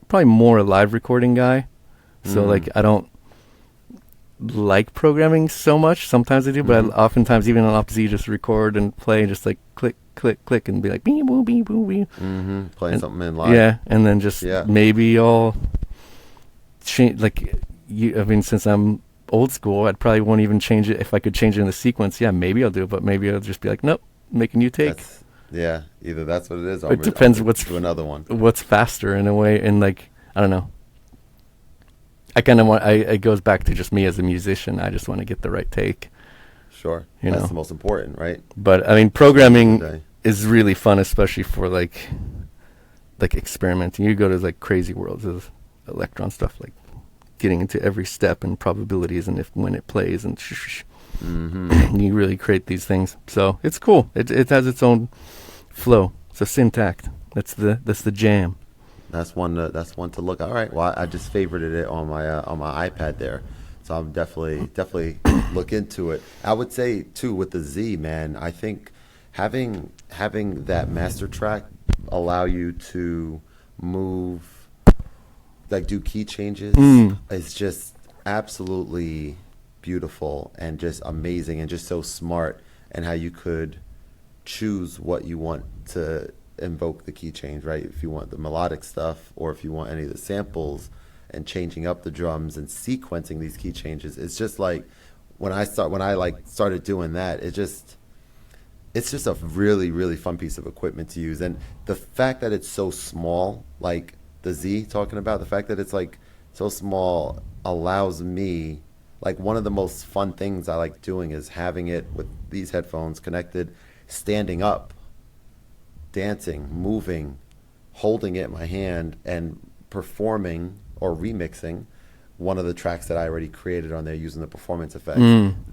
probably more a live recording guy. So like like programming so much. Sometimes I do, but I oftentimes even on OpZ just record and play, just like click, click, click, and be like bee boo bee boo bee. Playing something in live. Yeah, and then just maybe I'll change. Like I mean, since I'm old school, I'd probably won't even change it if I could change it in the sequence. Yeah, maybe I'll do it, but maybe I'll just be like, nope, make a new take. Either that's what it is. Or it depends what's do another one. What's faster in a way, and like I don't know. I kind of want. It goes back to just me as a musician. I just want to get the right take. Sure, that's the most important, right? But I mean, programming is really fun, especially for like experimenting. You go to like crazy worlds of electron stuff, like getting into every step and probabilities, and when it plays, and you really create these things. So it's cool. It has its own flow. It's a syntax. That's the jam. That's one to look. All right. Well, I just favorited it on my iPad there, so I'm definitely look into it. I would say too with the Z, man. I think having that master track allow you to move, like do key changes. It's just absolutely beautiful and just amazing and just so smart, and how you could choose what you want to invoke the key change, right? If you want the melodic stuff or if you want any of the samples, and changing up the drums and sequencing these key changes. It's just like when I started doing that, it's just a really, really fun piece of equipment to use. And the fact that it's so small, like the Z talking about, the fact that it's like so small allows me, like one of the most fun things I like doing is having it with these headphones connected, standing up, dancing, moving, holding it in my hand, and performing or remixing one of the tracks that I already created on there using the performance effects.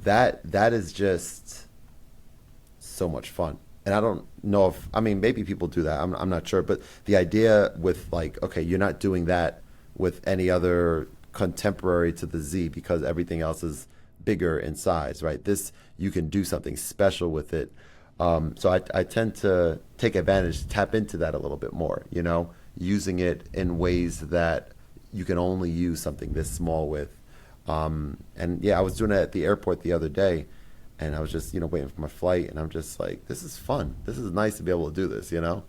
That is just so much fun. And I don't know if, I mean, maybe people do that. I'm not sure. But the idea with like, okay, you're not doing that with any other contemporary to the Z because everything else is bigger in size, right? This, you can do something special with it. So I tend to take advantage, tap into that a little bit more, you know, using it in ways that you can only use something this small with. And yeah, I was doing it at the airport the other day, and I was just, you know, waiting for my flight, and I'm just like, this is fun. This is nice to be able to do this, you know?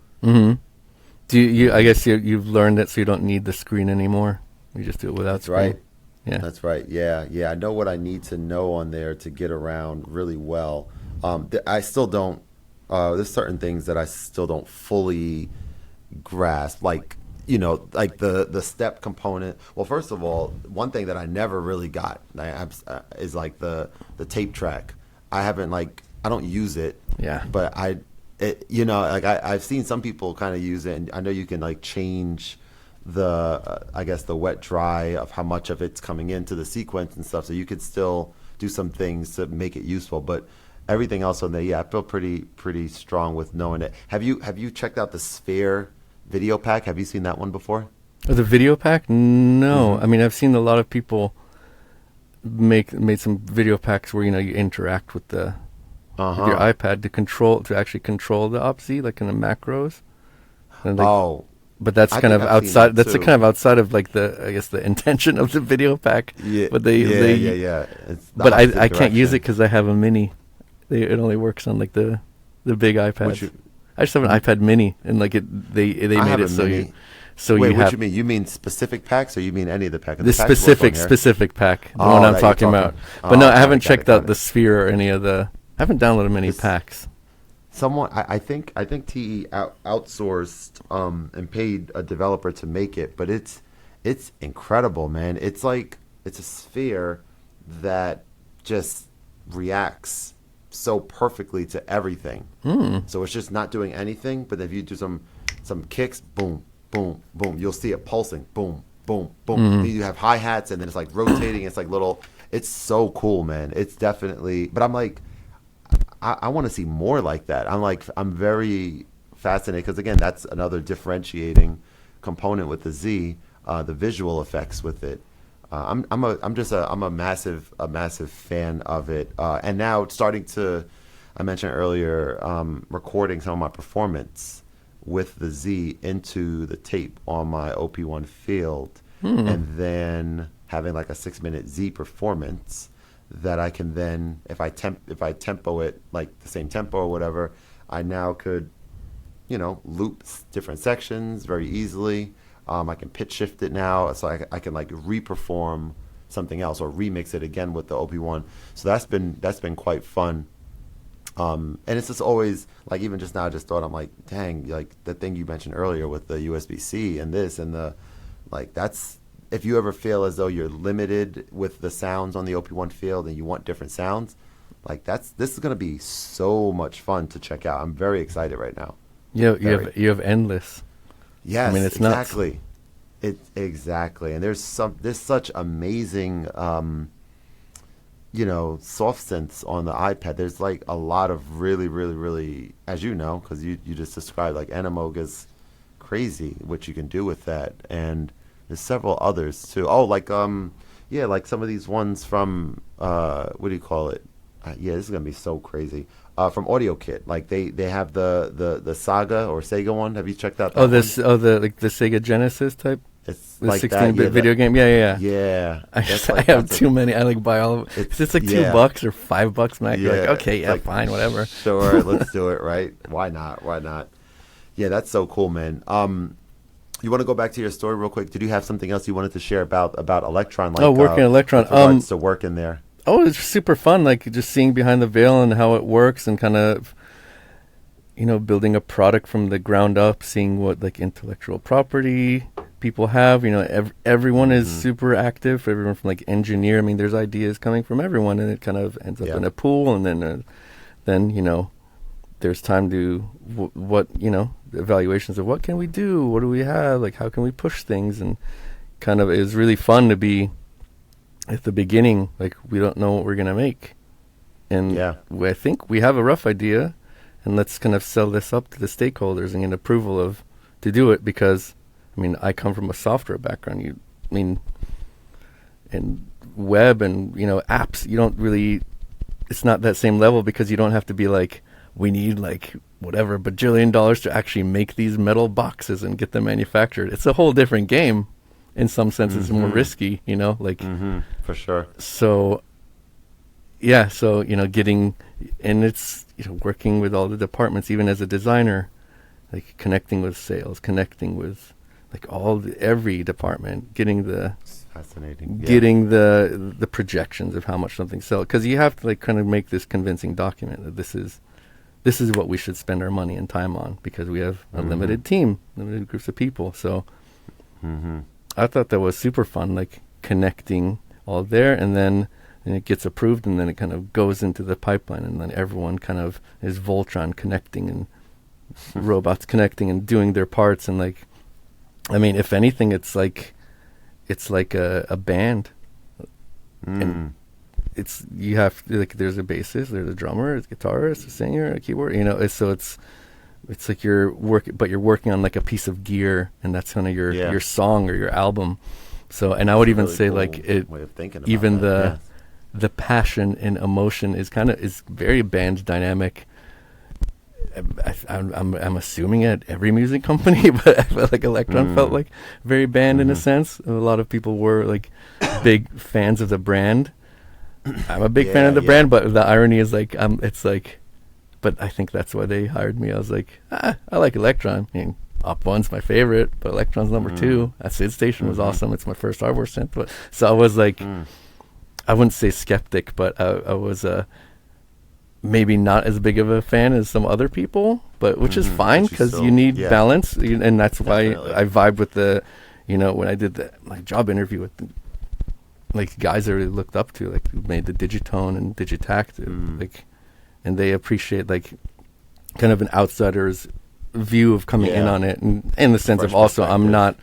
Do you I guess you've learned it so you don't need the screen anymore. You just do it without screen. Right. Yeah. That's right. Yeah. I know what I need to know on there to get around really well. I still don't, there's certain things that I still don't fully grasp, like, you know, like the step component. Well, first of all, one thing that I never really got is like the tape track. I don't use it. Yeah. But you know, like I've seen some people kind of use it, and I know you can like change the, I guess the wet dry of how much of it's coming into the sequence and stuff. So you could still do some things to make it useful, but everything else on there, yeah, I feel pretty strong with knowing it. Have you checked out the Sphere video pack? Have you seen that one before? The video pack? No. I mean, I've seen a lot of people made some video packs where, you know, you interact with with your iPad to actually control the OpZ, like in the macros. And like, but that's kind of outside. That's kind of outside of like I guess the intention of the video pack. Yeah. But yeah. But I can't use it because I have a mini. It only works on like the big iPads. I just have an iPad mini, and like they made it so mini. Wait, what you mean? You mean specific packs, or you mean any of the packs? The specific pack, the one I'm talking about. But no, I haven't checked out the Sphere or any of the. I haven't downloaded many packs. Someone, I think TE outsourced and paid a developer to make it, but it's incredible, man. It's like it's a Sphere that just reacts so perfectly to everything. So it's just not doing anything, but if you do some kicks, boom, boom, boom, you'll see it pulsing, boom, boom, boom. Then you have hi-hats, and then it's like rotating. It's like little. It's so cool, man. It's definitely. But I'm like, I want to see more like that. I'm very fascinated because again, that's another differentiating component with the Z, the visual effects with it. I'm a massive fan of it, and now starting to, I mentioned earlier, recording some of my performance with the Z into the tape on my OP1 field, and then having like a 6-minute Z performance that I can then, if I tempo it like the same tempo or whatever, I now could, loop different sections very easily. I can pitch shift it now, so I can like reperform something else or remix it again with the OP1. So that's been quite fun. And it's just always like, even just now, I just thought, I'm like, dang, like the thing you mentioned earlier with the USB-C and this and the, like, that's, if you ever feel as though you're limited with the sounds on the OP1 field and you want different sounds, like this is going to be so much fun to check out. I'm very excited right now. You have endless. Yes, I mean, it's exactly. Exactly. And there's such amazing, soft synths on the iPad. There's like a lot of really, really, really, as you know, because you just described, like Animoog is crazy what you can do with that. And there's several others too. Oh, like like some of these ones from what do you call it? This is gonna be so crazy. From AudioKit, like they have the Saga or Sega one. Have you checked out that one? The Sega Genesis type. It's the like 16-bit video game. Yeah. Yeah. I have too many. I like buy all of it. It's like $2 or $5 max. You're like, okay, like, fine, whatever. Sure, let's do it, right? Why not? Yeah, that's so cool, man. You want to go back to your story real quick? Did you have something else you wanted to share about Electron? Like, working at Electron. With regards to work in there. Oh, it's super fun, like just seeing behind the veil and how it works and kind of, building a product from the ground up, seeing what like intellectual property people have. Everyone is super active, everyone from like engineer. I mean, there's ideas coming from everyone, and it kind of ends up in a pool, and then there's time to evaluations of what can we do, what do we have, like how can we push things, and kind of is really fun to be at the beginning, like we don't know what we're gonna make, and I think we have a rough idea, and let's kind of sell this up to the stakeholders and get approval to do it, because I mean, I come from a software background. In web and apps, you don't really, it's not that same level, because you don't have to be like, we need like whatever bajillion dollars to actually make these metal boxes and get them manufactured. It's a whole different game. In some senses, more risky, for sure. So, getting, and it's working with all the departments, even as a designer, like connecting with sales, connecting with like every department, getting the the projections of how much something sells, because you have to like kind of make this convincing document that this is what we should spend our money and time on, because we have a limited team, limited groups of people. So. I thought that was super fun, like connecting all there, and then it gets approved, and then it kind of goes into the pipeline, and then everyone kind of is Voltron connecting and robots connecting and doing their parts, and like, I mean, if anything, it's like a band, and you have like, there's a bassist, there's a drummer, there's a guitarist, a singer, a keyboard, it's like you're working on like a piece of gear, and that's kind of your song or your album. So, and I would even say cool like it, way of thinking about even that. The passion and emotion is very band dynamic. I'm assuming at every music company, but I felt like Electron felt like very band in a sense. A lot of people were like big fans of the brand. I'm a big fan of the brand, but the irony is like, it's like, but I think that's why they hired me. I was like, I like Electron. I mean, Op1's my favorite, but Electron's number 2. That SidStation was awesome. It's my first hardware synth. But, so I was like, I wouldn't say skeptic, but I was maybe not as big of a fan as some other people, but which is fine, because you need balance, and that's why I vibe with the, when I did my job interview with like guys I really looked up to, like who made the Digitone and Digitech, like. And they appreciate like kind of an outsider's view of coming in on it, and in the sense of also I'm not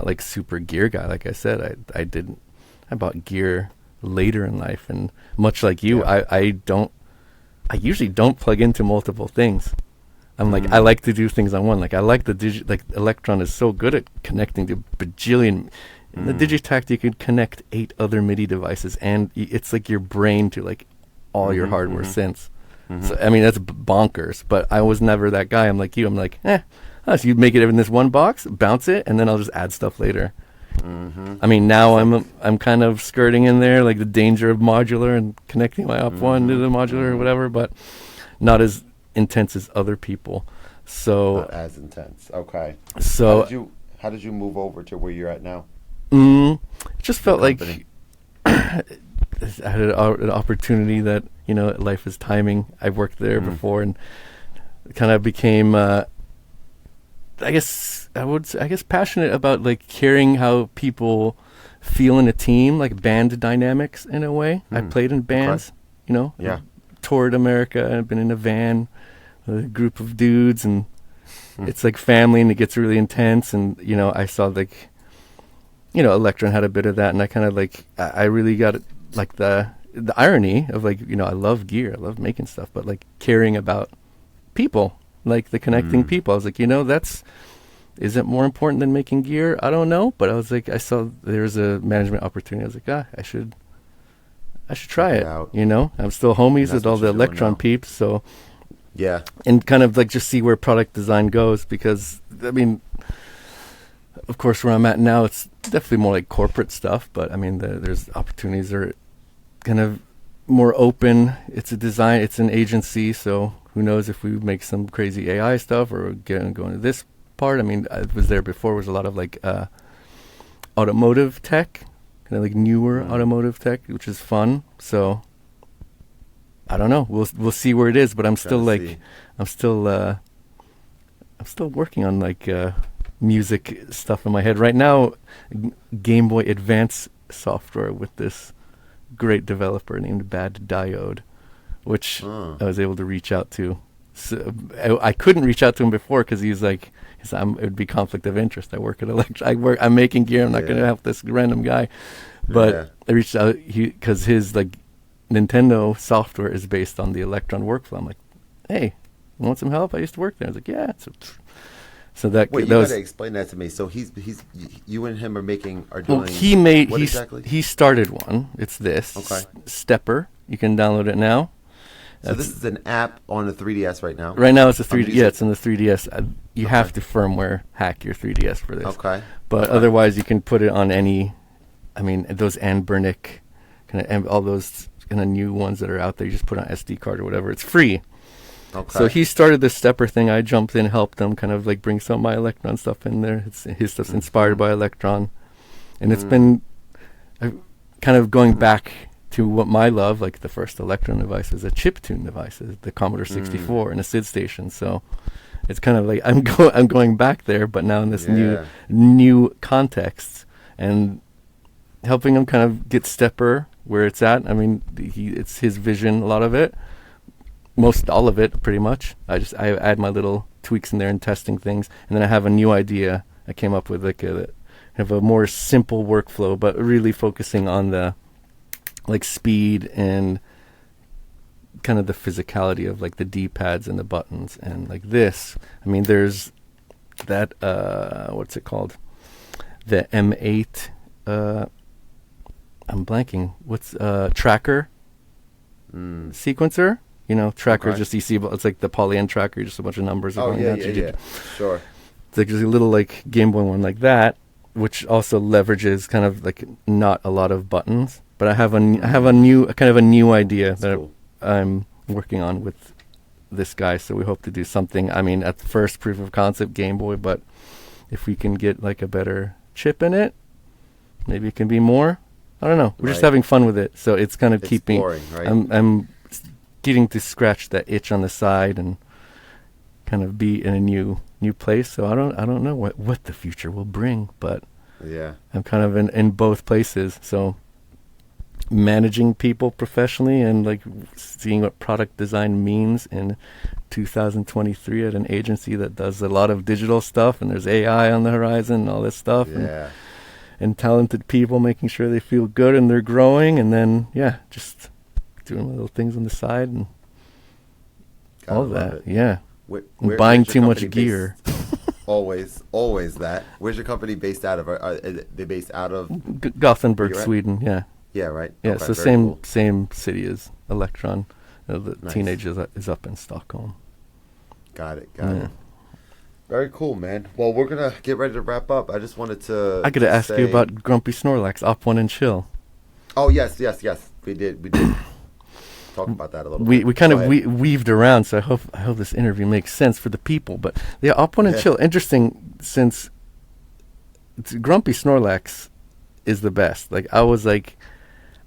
like super gear guy. Like I said, I bought gear later in life, and much like you, I usually don't plug into multiple things. I'm like, I like to do things on one. Like I like like Electron is so good at connecting to bajillion. In the Digitech, you could connect 8 other MIDI devices, and it's like your brain to like all your hardware synths. So, I mean, that's bonkers, but I was never that guy. I'm like you. I'm like, so you make it in this one box, bounce it, and then I'll just add stuff later. I mean, now I'm kind of skirting in there, like the danger of modular and connecting my op1 to the modular or whatever, but not as intense as other people. So not as intense. Okay. So how did you move over to where you're at now? It just felt like I had an opportunity that, you know, life is timing. I've worked there before, and it kind of became I guess passionate about like caring how people feel in a team, like band dynamics in a way. I played in bands, you know, toured America. I've been in a van with a group of dudes, and it's like family, and it gets really intense. And, you know, I saw like, you know, Electron had a bit of that, and I kind of like, I really got like the irony of like, you know, I love gear, I love making stuff, but like caring about people, like the connecting people. I was like, you know, is it more important than making gear? I don't know, but I was like, I saw there's a management opportunity. I was like, I should try it. You know, I'm still homies with all the Electron peeps, so yeah, and kind of like just see where product design goes, because I mean, of course, where I'm at now, it's definitely more like corporate stuff, but I mean, there's opportunities are kind of more open. It's a design, it's an agency, so who knows if we make some crazy AI stuff or go into this part. I mean, I was there before. Was a lot of like automotive tech, kind of like newer automotive tech, which is fun. So I don't know. We'll see where it is. But I'm still working on like music stuff in my head right now. Game Boy Advance software with this great developer named Bad Diode, which I was able to reach out to. So I couldn't reach out to him before because he's like, it would be conflict of interest. I work at I'm making gear. I'm not going to help this random guy. But I reached out because his like Nintendo software is based on the Electron workflow. I'm like, hey, you want some help? I used to work there. I was like, yeah. So that wait, you gotta explain that to me. So he's you and him are doing. Well, he started one. It's this Stepper. You can download it now. So this is an app on the 3DS right now? Right now it's a 3D. Yeah, it's on the 3DS. You have to firmware hack your 3DS for this. Okay. But otherwise you can put it on any, I mean, those Anbernic, all those kind of new ones that are out there, you just put on SD card or whatever. It's free. Okay. So he started this Stepper thing. I jumped in, helped him kind of like bring some of my Electron stuff in there. His stuff's inspired by Electron. And it's been kind of going back to what my love, like the first Electron device was a chiptune device, the Commodore 64 and a SID station. So it's kind of like I'm going back there, but now in this new context, and helping him kind of get Stepper where it's at. I mean, it's his vision, a lot of it, most all of it, pretty much. I add my little tweaks in there and testing things, and then I have a new idea. I came up with like a more simple workflow, but really focusing on the like speed and kind of the physicality of like the D-pads and the buttons and like this. I mean, there's that what's it called? The M8 I'm blanking. What's tracker sequencer? You know, tracker is just you see, it's like the poly-N tracker, just a bunch of numbers. Oh yeah. Sure. It's like just a little like Game Boy one like that, which also leverages kind of like not a lot of buttons. But I have a new idea that I'm working on with this guy. So we hope to do something. I mean, at first proof of concept Game Boy, but if we can get like a better chip in it, maybe it can be more. I don't know. We're just having fun with it. So it's kind of keeping. Right? I'm getting to scratch that itch on the side and kind of be in a new place. So I don't know what the future will bring, but I'm kind of in both places. So managing people professionally and like seeing what product design means in 2023 at an agency that does a lot of digital stuff, and there's AI on the horizon and all this stuff, and talented people making sure they feel good and they're growing, and then just doing little things on the side and all of that. Where, buying too much gear. Always that. Where's your company based out of? Are they based out of Gothenburg, Sweden? Yeah. Yeah, right. Yeah, so same city as Electron. The teenage is up in Stockholm. Got it. Very cool, man. Well, we're gonna get ready to wrap up. I just wanted I to gotta just ask you say, about Grumpy Snorlax, Op One and Chill. oh yes, yes, yes. We did talk about that a little We bit. kind Go of ahead. weaved around, so I hope this interview makes sense for the people. But yeah, Op One and Yeah. Chill, interesting since Grumpy Snorlax is the best. Like I was like,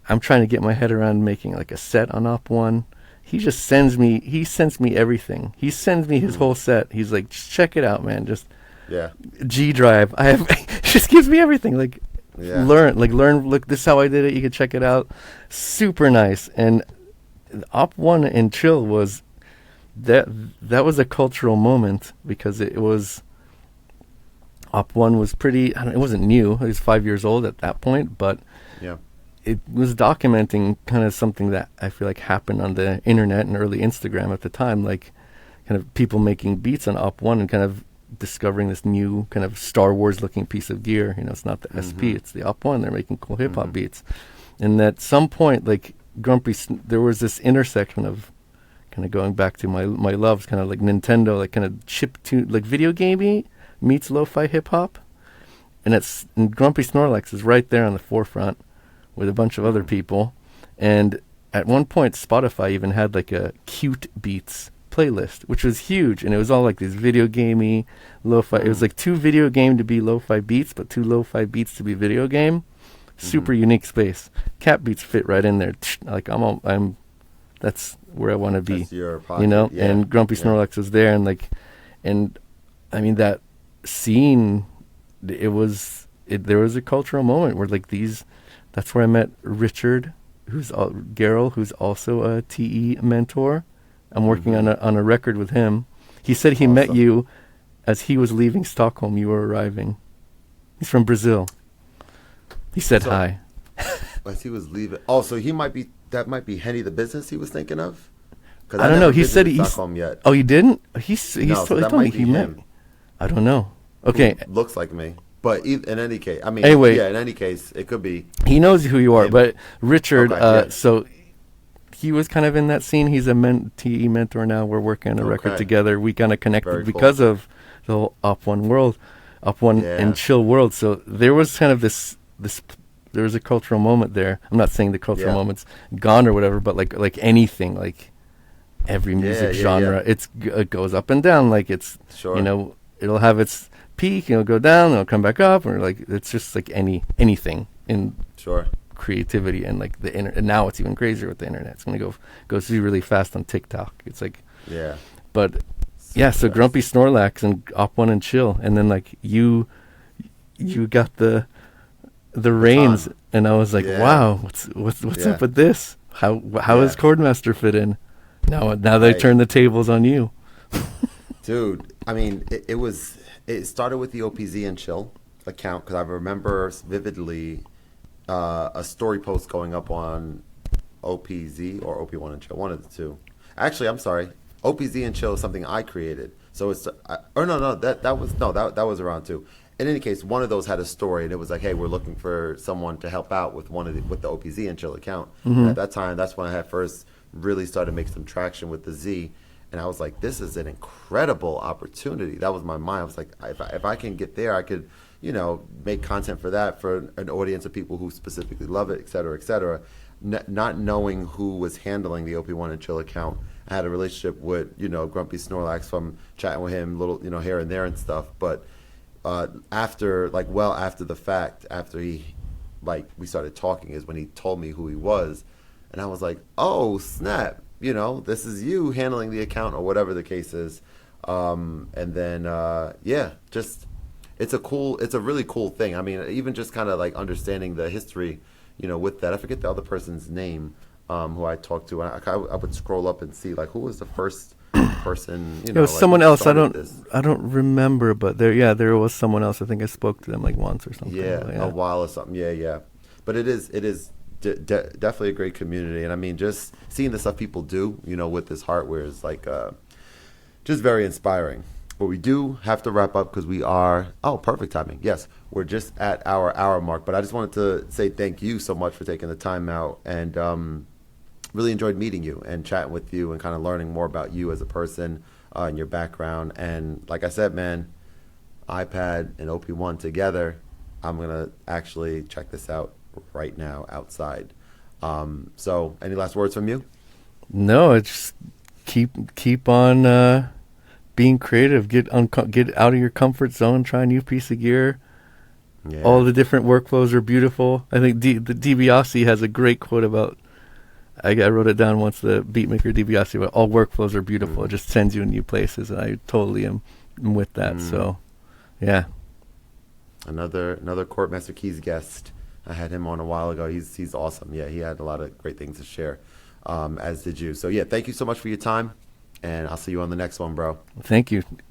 I'm trying to get my head around making like a set on Op One. He sends me everything. He sends me his whole set. He's like, just check it out, man. Just Yeah. G Drive. I have he just gives me everything. Like Yeah. learn. Look, this is how I did it. You can check it out. Super nice. And Op One and Chill was that was a cultural moment because it was Op One was pretty. I don't, it wasn't new. It was 5 years old at that point, but Yeah. it was documenting kind of something that I feel like happened on the internet and early Instagram at the time, like kind of people making beats on Op One and kind of discovering this new kind of Star Wars looking piece of gear. You know, it's not the SP, it's the Op One. They're making cool hip hop beats, and at some point, like there was this intersection of kind of going back to my loves, kind of like Nintendo, like kind of chip tune, like video gamey meets lo-fi hip hop, and Grumpy Snorlax is right there on the forefront with a bunch of other people. And at one point, Spotify even had like a cute beats playlist, which was huge. And it was all like these video gamey, lo-fi. It was like too video game to be lo-fi beats, but too lo-fi beats to be video game. Super unique space. Catbeats fit right in there. Like that's where I want to be. That's your pocket. You know? Yeah. And Grumpy Snorlax was there, and I mean that scene, there was a cultural moment where like that's where I met Richard, Gerald, who's also a TE mentor. I'm working on a record with him. He said he met you as he was leaving Stockholm. You were arriving. He's from Brazil. He said hi. As he was leaving. Oh, so that might be Henny the Business he was thinking of? I don't know. He said he's Stockholm yet. Oh, he didn't? He No, so that told me might be he met him. me. I don't know. Okay. Who looks like me. But in any case, I mean, Anyway. yeah, in any case, it could be. He knows who you are, him. but Richard, Okay, yeah. so he was kind of in that scene. He's a TE mentor now. We're working on a record Okay. together. We kind of connected Very cool. because of the whole Op One world, Op One Yeah. and Chill world. So there was kind of this. There was a cultural moment there. I'm not saying the cultural Yeah. moment's gone or whatever, but like anything, like every music yeah, genre, yeah. it goes up and down. Like it's Sure. you know, it'll have its peak, it'll go down, it'll come back up, or like it's just like anything in Sure. creativity. And like the internet, and now it's even crazier with the internet. It's gonna go through really fast on TikTok. It's like, Yeah. but yeah. So Yes. Grumpy Snorlax and Op One and Chill, and then like you got the reins, and I was like, Yeah. wow, what's Yeah. up with this? How does Khordmaster fit in? Now they Right. turn the tables on you. Dude, I mean, it started with the OPZ and Chill account because I remember vividly a story post going up on OPZ or OP1 and Chill, one of the two. Actually, I'm sorry, OPZ and Chill is something I created. So it's that was around too. In any case, one of those had a story, and it was like, hey, we're looking for someone to help out with with the OPZ and Chill account. And at that time, that's when I had first really started to make some traction with the Z. And I was like, this is an incredible opportunity. That was my mind. I was like, if I can get there, I could, make content for that, for an audience of people who specifically love it, et cetera, et cetera. Not knowing who was handling the OP1 and Chill account. I had a relationship with, Grumpy Snorlax from chatting with him, little, here and there and stuff. But after the fact, after we started talking, is when he told me who he was. And I was like, oh, snap. This is you handling the account or whatever the case is. And then, it's a really cool thing. I mean, even just kind of like understanding the history, with that. I forget the other person's name who I talked to. I would scroll up and see like who was the first person. It was someone else. I don't remember, but there was someone else. I think I spoke to them like once or something. Yeah, a while or something. Yeah. But it is definitely a great community, and I mean, just seeing the stuff people do, with this hardware is like just very inspiring. But we do have to wrap up because we are perfect timing. Yes, we're just at our hour mark. But I just wanted to say thank you so much for taking the time out, and really enjoyed meeting you and chatting with you and kind of learning more about you as a person. and your background. And like I said, man, iPad and OP1 together, I'm going to actually check this out right now outside. So any last words from you? No, it's keep on being creative. Get out of your comfort zone. Try a new piece of gear. Yeah. All the different workflows are beautiful. I think the DiBiase has a great quote about. I wrote it down once. The beatmaker DiBiase, but all workflows are beautiful. It just sends you in new places, and I totally am with that. So, yeah. Another Khordmaster Keys guest. I had him on a while ago. He's awesome. Yeah, he had a lot of great things to share, as did you. So yeah, thank you so much for your time, and I'll see you on the next one, bro. Thank you.